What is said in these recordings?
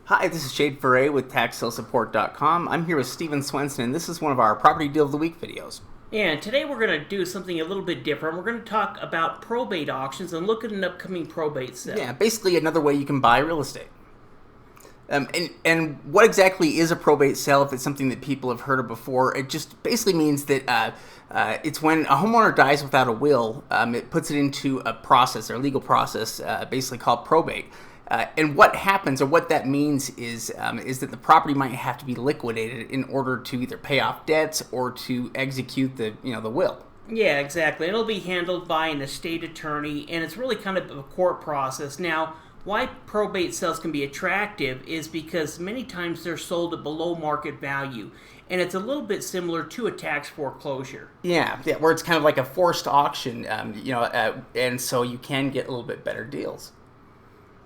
Hi, this is Shade Foray with TaxSaleSupport.com. I'm here with Steven Swenson, and this is one of our Property Deal of the Week videos. And today we're going to do something a little bit different. We're going to talk about probate auctions and look at an upcoming probate sale. Yeah, basically another way you can buy real estate. And what exactly is a probate sale if it's something that people have heard of before? It just basically means that it's when a homeowner dies without a will, it puts it into a process, or a legal process, basically called probate. And what happens, or what that means, is that the property might have to be liquidated in order to either pay off debts or to execute the will. Yeah, exactly. It'll be handled by an estate attorney, and it's really kind of a court process. Now, why probate sales can be attractive is because many times they're sold at below market value, and it's a little bit similar to a tax foreclosure. Yeah, where it's kind of like a forced auction, and so you can get a little bit better deals.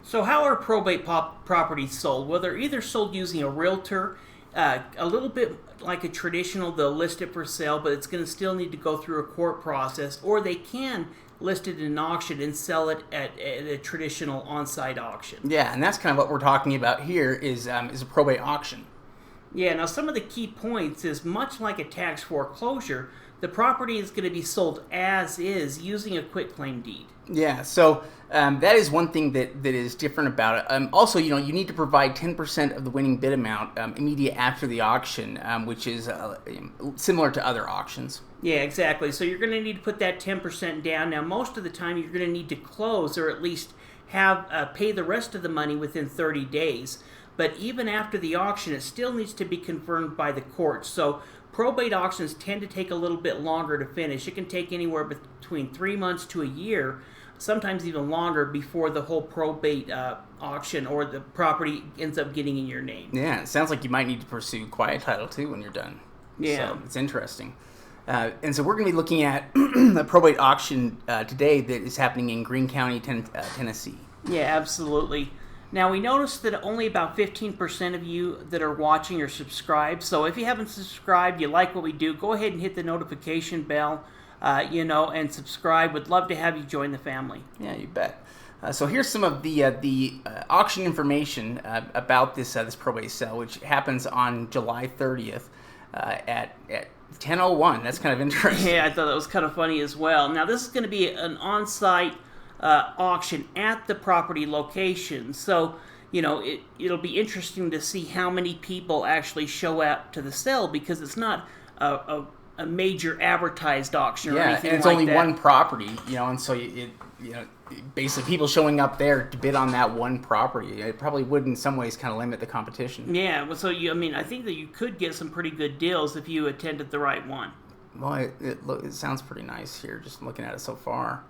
So how are probate properties sold? Well, they're either sold using a realtor, a little bit like a traditional, they'll list it for sale, but it's going to still need to go through a court process, or they can list it in an auction and sell it at a traditional on-site auction. Yeah, and that's kind of what we're talking about here is a probate auction. Yeah, now some of the key points is much like a tax foreclosure, the property is going to be sold as is using a quitclaim deed. Yeah, so that is one thing that is different about it. Also, you need to provide 10% of the winning bid amount immediate after the auction, which is similar to other auctions. Yeah, exactly. So you're going to need to put that 10% down. Now, most of the time, you're going to need to close or at least have pay the rest of the money within 30 days. But even after the auction, it still needs to be confirmed by the court. So probate auctions tend to take a little bit longer to finish. It can take anywhere between 3 months to a year, sometimes even longer, before the whole probate auction or the property ends up getting in your name. Yeah, it sounds like you might need to pursue quiet title too when you're done. Yeah. So it's interesting. And so we're going to be looking at a probate auction today that is happening in Greene County, Tennessee. Yeah, absolutely. Now, we noticed that only about 15% of you that are watching are subscribed. So if you haven't subscribed, you like what we do, go ahead and hit the notification bell, and subscribe. Would love to have you join the family. Yeah, you bet. So here's some of the auction information about this probate sale, which happens on July 30th at 10:01. That's kind of interesting. Yeah, I thought that was kind of funny as well. Now, this is going to be an on-site auction at the property location. So, it'll be interesting to see how many people actually show up to the sale, because it's not a major advertised auction or anything like that. Yeah, and it's only one property, and so basically people showing up there to bid on that one property. It probably would in some ways kind of limit the competition. Yeah, well, so I think that you could get some pretty good deals if you attended the right one. Well, it sounds pretty nice here, just looking at it so far.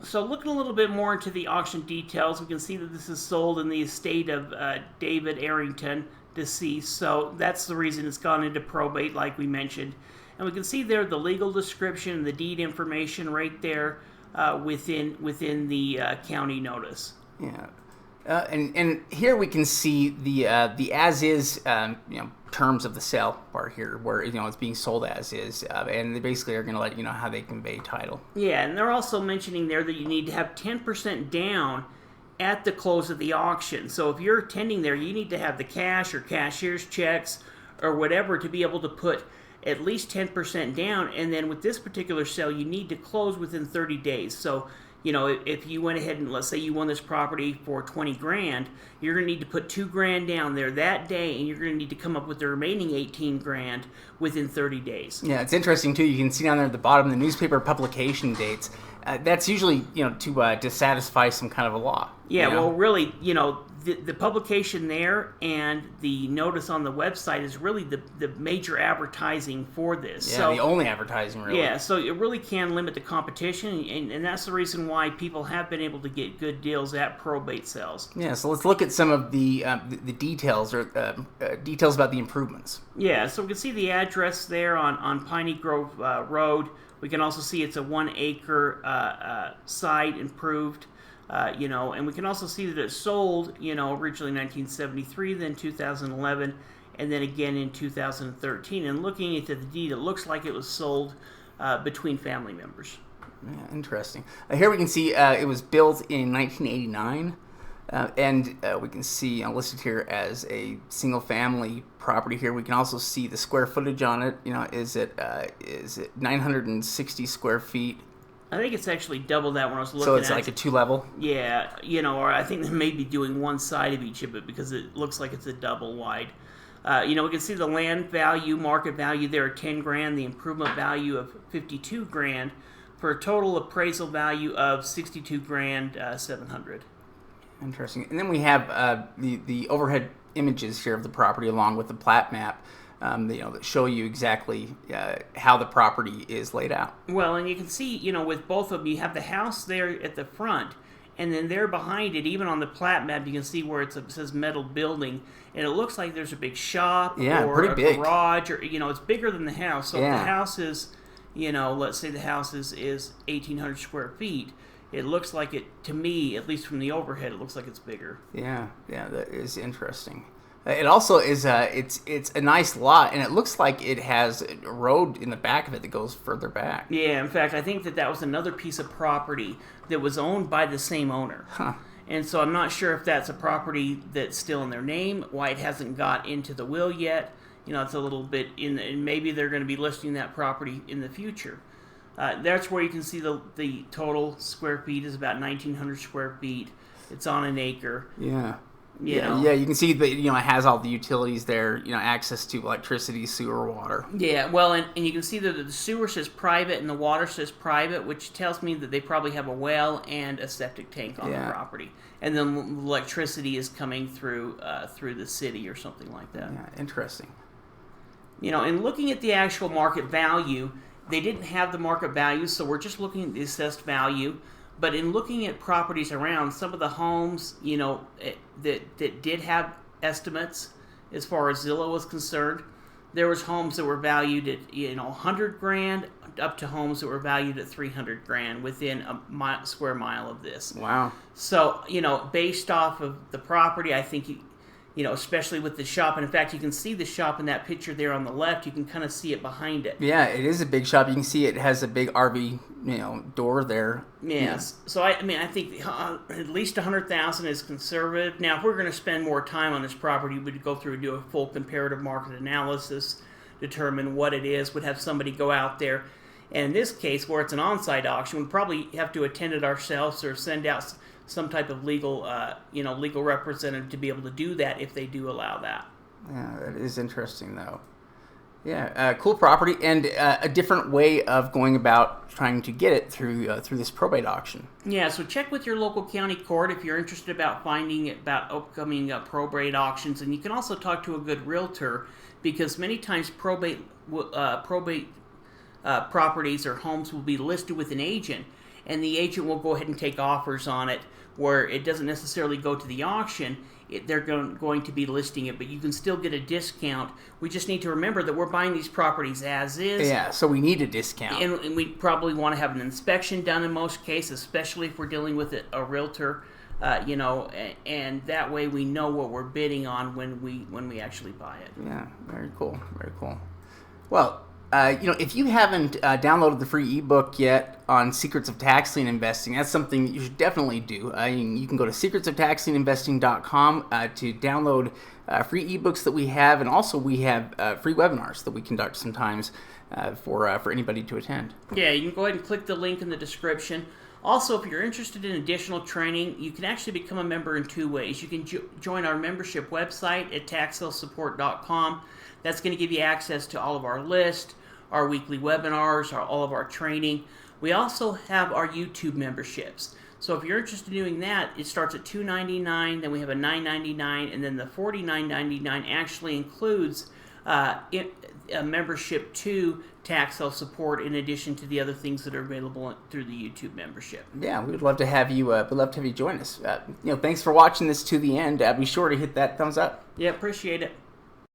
So looking a little bit more into the auction details, we can see that this is sold in the estate of David Arrington, deceased. So that's the reason it's gone into probate, like we mentioned. And we can see there the legal description and the deed information right there within the county notice. Yeah, and here we can see the as is terms of the sale part here, where it's being sold as is, and they basically are going to let you know how they convey title. Yeah, and they're also mentioning there that you need to have 10% down at the close of the auction. So if you're attending there, you need to have the cash or cashier's checks or whatever to be able to put at least 10% down. And then with this particular sale, you need to close within 30 days. So, if you went ahead and let's say you won this property for $20,000, you're going to need to put $2,000 down there that day, and you're going to need to come up with the remaining $18,000 within 30 days. Yeah, it's interesting too. You can see down there at the bottom the newspaper publication dates. That's usually to satisfy some kind of a law. Yeah, well, really, the publication there and the notice on the website is really the major advertising for this. Yeah, so, the only advertising, really. Yeah, so it really can limit the competition, and that's the reason why people have been able to get good deals at probate sales. Yeah, so let's look at some of the details or details about the improvements. Yeah, so we can see the address there on Piney Grove Road. We can also see it's a 1 acre site improved. And we can also see that it sold, originally 1973, then 2011, and then again in 2013. And looking at the deed, it looks like it was sold between family members. Yeah, interesting. Here we can see it was built in 1989. And we can see listed here as a single-family property. Here we can also see the square footage on it. Is it 960 square feet? I think it's actually double that when I was looking at it. So it's like a 2-level? Yeah, or I think they may be doing one side of each of it because it looks like it's a double wide. We can see the land value, market value there at $10,000, the improvement value of $52,000, for a total appraisal value of $62,700. Interesting. And then we have the overhead images here of the property along with the plat map. That show you exactly how the property is laid out. Well, and you can see, with both of them, you have the house there at the front, and then there behind it, even on the plat map, you can see where it says metal building, and it looks like there's a big shop or pretty a big garage, or it's bigger than the house. So yeah. If the house is, let's say the house is 1,800 square feet. It looks like it, to me, at least from the overhead, it looks like it's bigger. Yeah, that is interesting. It also is it's a nice lot, and it looks like it has a road in the back of it that goes further back. Yeah, in fact, I think that was another piece of property that was owned by the same owner. Huh. And so I'm not sure if that's a property that's still in their name, why it hasn't got into the will yet. It's a little bit and maybe they're going to be listing that property in the future. That's where you can see the total square feet is about 1,900 square feet. It's on an acre. Yeah. Yeah, you can see that it has all the utilities there, access to electricity, sewer, water. Yeah, well, and you can see that the sewer says private and the water says private, which tells me that they probably have a well and a septic tank on the property. And then electricity is coming through the city or something like that. Yeah, interesting. And looking at the actual market value, they didn't have the market value, so we're just looking at the assessed value. But in looking at properties around, some of the homes, that did have estimates as far as Zillow was concerned, there was homes that were valued at $100,000 up to homes that were valued at $300,000 within a square mile of this. Wow. So based off of the property, I think especially with the shop, and in fact, you can see the shop in that picture there on the left. You can kind of see it behind it. Yeah, it is a big shop. You can see it has a big RV, door there. Yes. Yeah. So I think at least $100,000 is conservative. Now, if we're going to spend more time on this property, we'd go through and do a full comparative market analysis, determine what it is. Would have somebody go out there, and in this case, where it's an on-site auction, we'd probably have to attend it ourselves or send out some type of legal representative to be able to do that if they do allow that. Yeah, that is interesting, though. Yeah, cool property and a different way of going about trying to get it through this probate auction. Yeah, so check with your local county court if you're interested about finding about upcoming probate auctions, and you can also talk to a good realtor because many times probate properties or homes will be listed with an agent, and the agent will go ahead and take offers on it where it doesn't necessarily go to the auction. They're going to be listing it, but you can still get a discount. We just need to remember that we're buying these properties as is. Yeah, so we need a discount. And we probably want to have an inspection done in most cases, especially if we're dealing with a realtor, and that way we know what we're bidding on when we actually buy it. Yeah, very cool, very cool. Well, if you haven't downloaded the free ebook yet on Secrets of Tax Lien Investing, that's something you should definitely do. You can go to secretsoftaxlieninvesting.com to download free ebooks that we have, and also we have free webinars that we conduct sometimes for anybody to attend. Yeah, you can go ahead and click the link in the description. Also, if you're interested in additional training, you can actually become a member in two ways. You can join our membership website at taxsalesupport.com. That's going to give you access to all of our list, our weekly webinars, all of our training. We also have our YouTube memberships. So if you're interested in doing that, it starts at $2.99, then we have a $9.99, and then the $49.99 actually includes a membership to Tax Sale Support in addition to the other things that are available through the YouTube membership. Yeah, we would love to have you. We'd love to have you join us. Thanks for watching this to the end. Be sure to hit that thumbs up. Yeah, appreciate it.